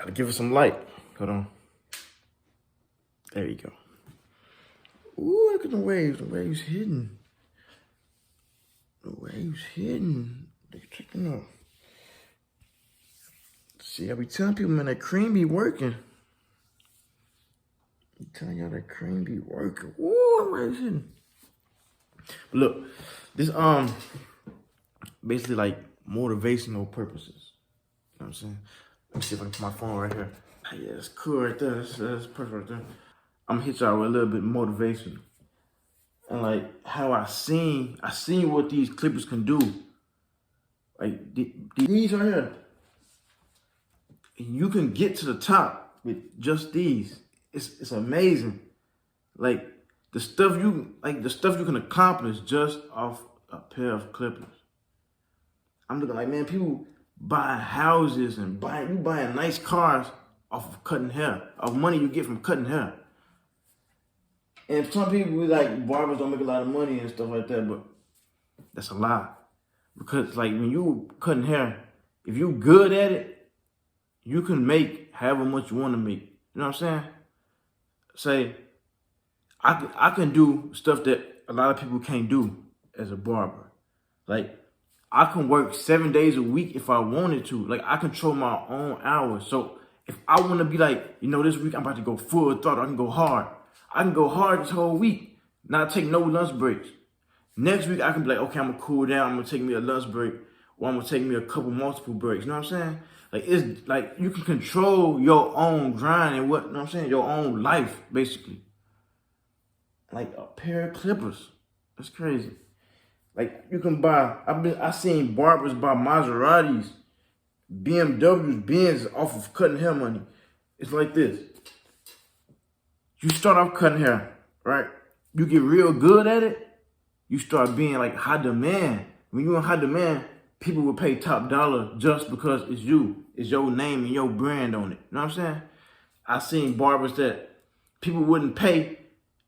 Gotta give it some light. Hold on. There you go. Ooh, look at the waves. The waves hidden. The waves hidden. They're checking out. See, I be telling people, man, that cream be working. I'm telling y'all that cream be working. Ooh, waves hidden. But look, this basically like motivational purposes. You know what I'm saying? Let me see if I can put my phone right here. Yeah, that's cool right there. That's perfect right there. I'm gonna hit y'all with a little bit of motivation. And like how I seen what these clippers can do. Like these right here. You can get to the top with just these. It's amazing. Like the stuff you can accomplish just off a pair of clippers. I'm looking like, man, people buying houses and buying nice cars off of cutting hair, of money you get from cutting hair. And some people be like, barbers don't make a lot of money and stuff like that, but that's a lie. Because like when you cutting hair, if you good at it, you can make however much you want to make. You know what I'm saying? Say, I can do stuff that a lot of people can't do as a barber. Like, I can work 7 days a week if I wanted to. Like, I control my own hours. So if I want to be like, you know, this week I'm about to go full throttle, I can go hard. I can go hard this whole week, not take no lunch breaks. Next week I can be like, okay, I'm gonna cool down, I'm gonna take me a lunch break, or I'm gonna take me a couple multiple breaks. You know what I'm saying? Like, it's like you can control your own grind and what, you know what I'm saying? Your own life, basically. Like a pair of clippers. That's crazy. Like you can buy, I seen barbers buy Maseratis, BMWs, Benz off of cutting hair money. It's like this. You start off cutting hair, right? You get real good at it, you start being like high demand. When you're in high demand, people will pay top dollar just because it's you. It's your name and your brand on it. You know what I'm saying? I seen barbers that people wouldn't pay,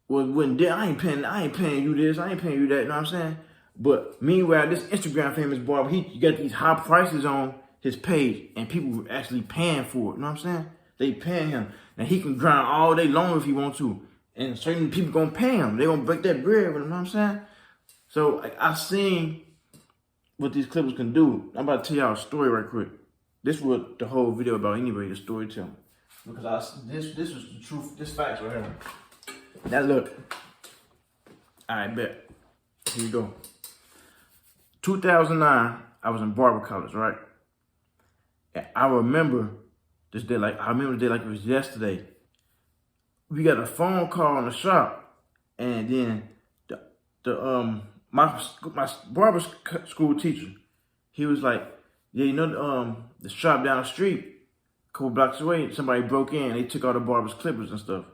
wouldn't dare. I ain't paying you this, I ain't paying you that, you know what I'm saying? But meanwhile, this Instagram famous barber, he got these high prices on his page and people were actually paying for it, you know what I'm saying? They paying him. And he can grind all day long if he wants to. And certain people gonna pay him. They gonna break that bread with him, you know what I'm saying? So I seen what these clippers can do. I'm about to tell y'all a story right quick. This is what the whole video about anyway, the storytelling. Because this was the truth, this facts right here. Now look. Alright, bet. Here you go. 2009, I was in barber college, right? And I remember this day like it was yesterday. We got a phone call in the shop, and then my barber school teacher, he was like, yeah, you know the shop down the street, a couple blocks away, somebody broke in, they took all the barber's clippers and stuff.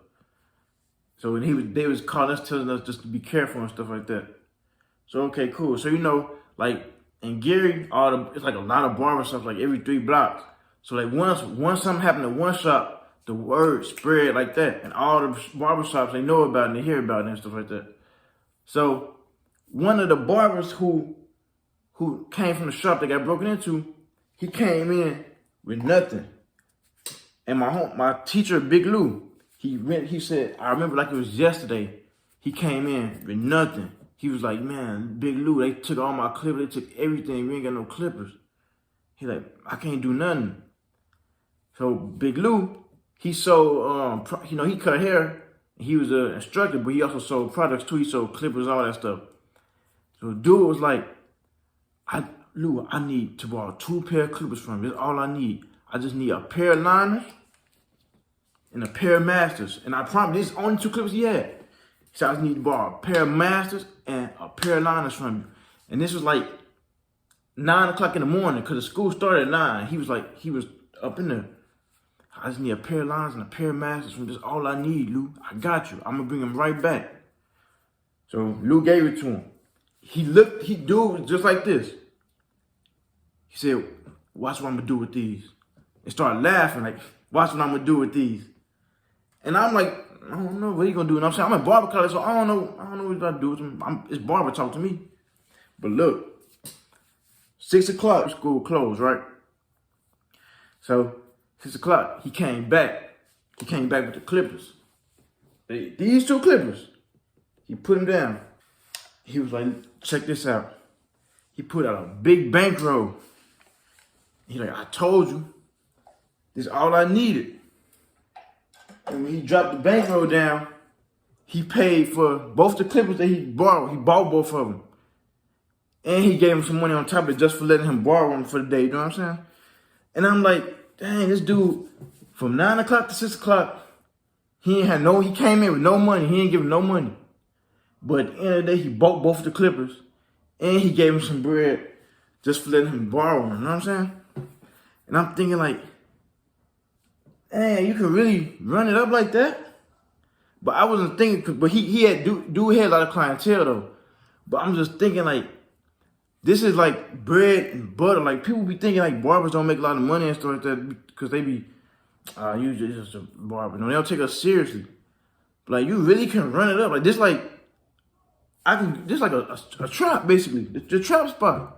So they was calling us, telling us just to be careful and stuff like that. So okay, cool. So you know, like in Gary, it's like a lot of barber shops, like every 3 blocks. So like once something happened to one shop, the word spread like that, and all the barber shops, they know about it and they hear about it and stuff like that. So one of the barbers who came from the shop that got broken into, he came in with nothing. And my teacher, Big Lou, he said, I remember like it was yesterday, he came in with nothing. He was like, man, Big Lou, they took all my clippers, they took everything, we ain't got no clippers. He like, I can't do nothing. So Big Lou, he sold, he cut hair. He was an instructor, but he also sold products too. He sold clippers, all that stuff. So dude was like, Lou, I need to borrow 2 pair of clippers from you. That's all I need. I just need a pair of liners and a pair of masters. And I promise, this is the only 2 clippers he had. So I just need to borrow a pair of masters and a pair of liners from you. And this was like 9 o'clock in the morning because the school started at 9. He was up in there. I just need a pair of lines and a pair of masters from this. All I need, Lou. I got you. I'm going to bring them right back. So Lou gave it to him. Dude was just like this. He said, watch what I'm going to do with these. And started laughing like, watch what I'm going to do with these. And I'm like, I don't know what he going to do. And I'm saying, I'm in barber college, so I don't know what he's about to do with them. It's barber talk to me. But look, 6 o'clock, school closed, right? So 6 o'clock, he came back. He came back with the clippers. These 2 clippers. He put them down. He was like, check this out. He put out a big bankroll. He like, I told you, this is all I needed. And when he dropped the bankroll down, he paid for both the clippers that he borrowed. He bought both of them. And he gave him some money on top of it just for letting him borrow them for the day, you know what I'm saying? And I'm like, dang, this dude, from 9 o'clock to 6 o'clock, he came in with no money. He ain't give him no money. But at the end of the day, he bought both of the clippers. And he gave him some bread just for letting him borrow them, you know what I'm saying? And I'm thinking like, dang, you can really run it up like that? But I wasn't thinking, but he had, dude had a lot of clientele though. But I'm just thinking like, this is like bread and butter. Like people be thinking like barbers don't make a lot of money and stuff like that because they be, usually just a barber. No, they don't take us seriously. But like you really can run it up. Like this like, this like a trap basically, the trap spot.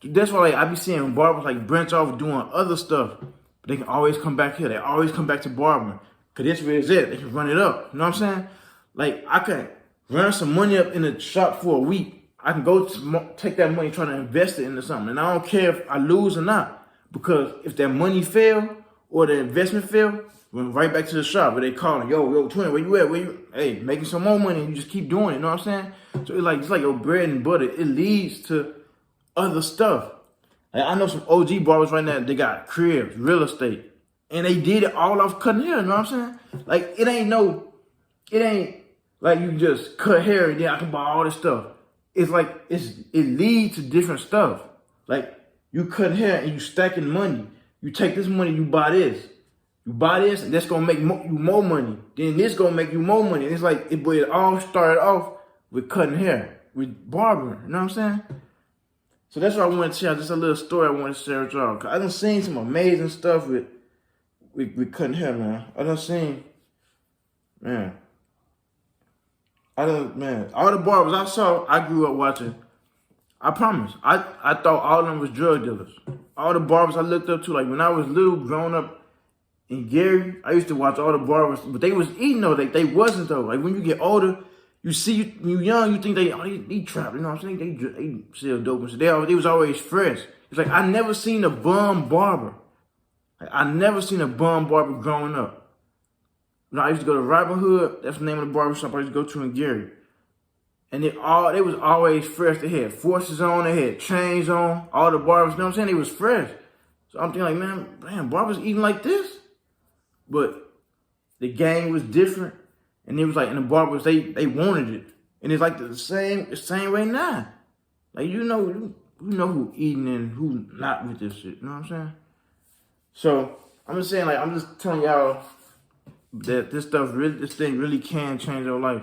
That's why like I be seeing barbers like branch off doing other stuff. But they can always come back here. They always come back to barbering. Cause that's where it's at. They can run it up. You know what I'm saying? Like I can run some money up in the shop for a week. I can go take that money, try to invest it into something. And I don't care if I lose or not. Because if that money fail or the investment fail, went right back to the shop where they calling, yo, twin, where you at? Hey, making some more money. And you just keep doing it. You know what I'm saying? So it's like your bread and butter. It leads to other stuff. Like I know some OG barbers right now, they got cribs, real estate. And they did it all off cutting hair, you know what I'm saying? Like, it ain't like you just cut hair and then I can buy all this stuff. It's like, it leads to different stuff. Like, you cut hair and you stacking money. You take this money, you buy this. You buy this, and that's gonna make you more money. Then this gonna make you more money. And it's like, it all started off with cutting hair, with barbering, you know what I'm saying? So that's what I wanted to share, just a little story I wanted to share with y'all. Cause I done seen some amazing stuff with cutting hair, man. I done seen, man. All the barbers I saw, I grew up watching. I promise. I thought all of them was drug dealers. All the barbers I looked up to, like when I was little, growing up in Gary, I used to watch all the barbers, but they was eating though. They wasn't though. Like when you get older, you see, when you're young, you think they trap, you know what I'm saying? They sell dope and shit. They was always fresh. It's like I never seen a bum barber. Like, I never seen a bum barber growing up. You know, I used to go to Robin Hood. That's the name of the barbershop I used to go to in Gary. And they was always fresh. They had forces on. They had chains on. All the barbers, you know what I'm saying? They was fresh. So I'm thinking like, man, barbers eating like this? But the game was different. And it was like, and the barbers, they wanted it. And it's like the same way now. Like, you know who eating and who not with this shit. You know what I'm saying? So I'm just saying, like, I'm just telling y'all that this thing really can change your life.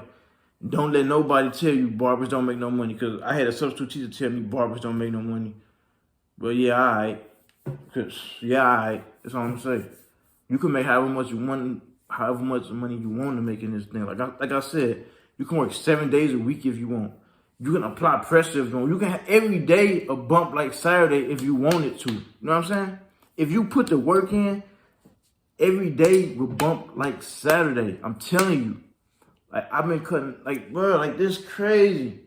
Don't let nobody tell you barbers don't make no money. Cause I had a substitute teacher tell me barbers don't make no money. But yeah, all right. That's all I'm saying. You can make however much money you want to make in this thing. Like I said, you can work 7 days a week if you want. You can apply pressure if you want. You can have every day a bump like Saturday if you wanted to. You know what I'm saying? If you put the work in, every day will bump like Saturday. I'm telling you. Like, I've been cutting, like, bro, like, this crazy.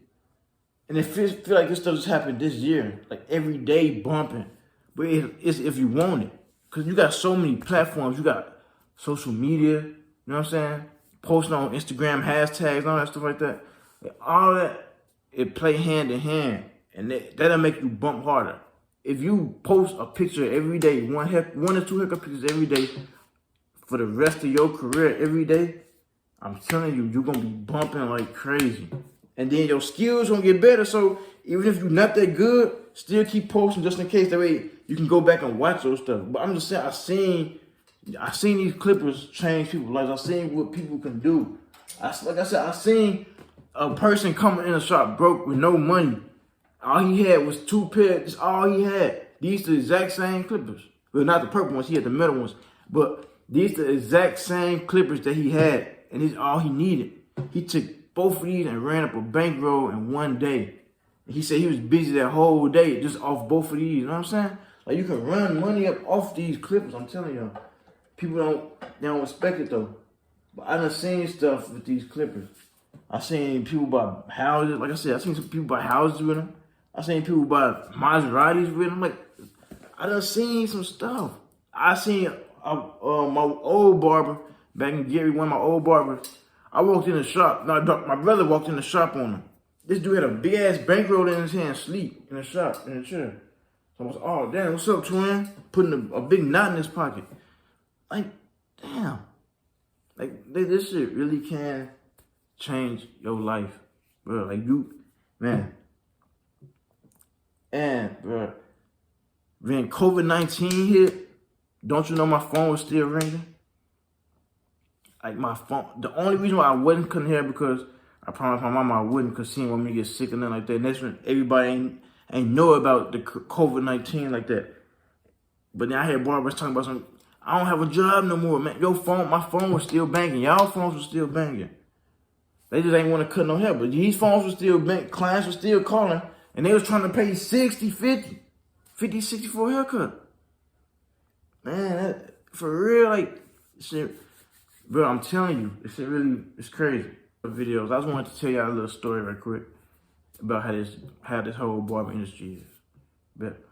And it feel like this stuff just happened this year. Like, every day bumping. But it's if you want it. Because you got so many platforms. You got social media, you know what I'm saying? Posting on Instagram, hashtags, all that stuff like that. Like, all that, it play hand in hand. And that'll make you bump harder. If you post a picture every day, one or two haircut pictures every day for the rest of your career every day, I'm telling you, you're going to be bumping like crazy. And then your skills going to get better. So even if you're not that good, still keep posting just in case. That way you can go back and watch those stuff. But I'm just saying, I seen these clippers change people's lives. I seen what people can do. Like I said, I seen a person coming in a shop broke with no money. All he had was 2 pairs. That's all he had. These the exact same clippers. Well, not the purple ones. He had the metal ones. But these the exact same clippers that he had. And this is all he needed. He took both of these and ran up a bankroll in one day. And he said he was busy that whole day just off both of these. You know what I'm saying? Like you can run money up off these clippers. I'm telling y'all. People don't respect it though. But I done seen stuff with these clippers. I seen people buy houses. Like I said, I seen some people buy houses with them. I seen people buy Maseratis with them. Like, I done seen some stuff. I seen my old barber back in Gary, one of my old barbers. I walked in the shop. No, my brother walked in the shop on him. This dude had a big ass bankroll in his hand, sleep in the shop, in the chair. So I was, oh damn, what's up, twin? Putting a big knot in his pocket. Like, damn. Like, this shit really can change your life, bro. Like, you, man. And, bro, when COVID-19 hit, don't you know my phone was still ringing? Like, my phone, the only reason why I couldn't hear it because I promised my mama I wouldn't because she didn't want me to get sick and nothing like that. And that's when everybody ain't know about the COVID-19 like that. But then I hear barbers talking about some, I don't have a job no more, man. My phone was still banging. Y'all phones were still banging. They just ain't want to cut no hair. But these phones were still banging. Clients were still calling. And they was trying to pay 60, 50, 60 for a haircut. Man, for real, like, shit. Bro, I'm telling you, this shit really, it's crazy. Videos. I just wanted to tell y'all a little story right quick about how this whole barber industry is. But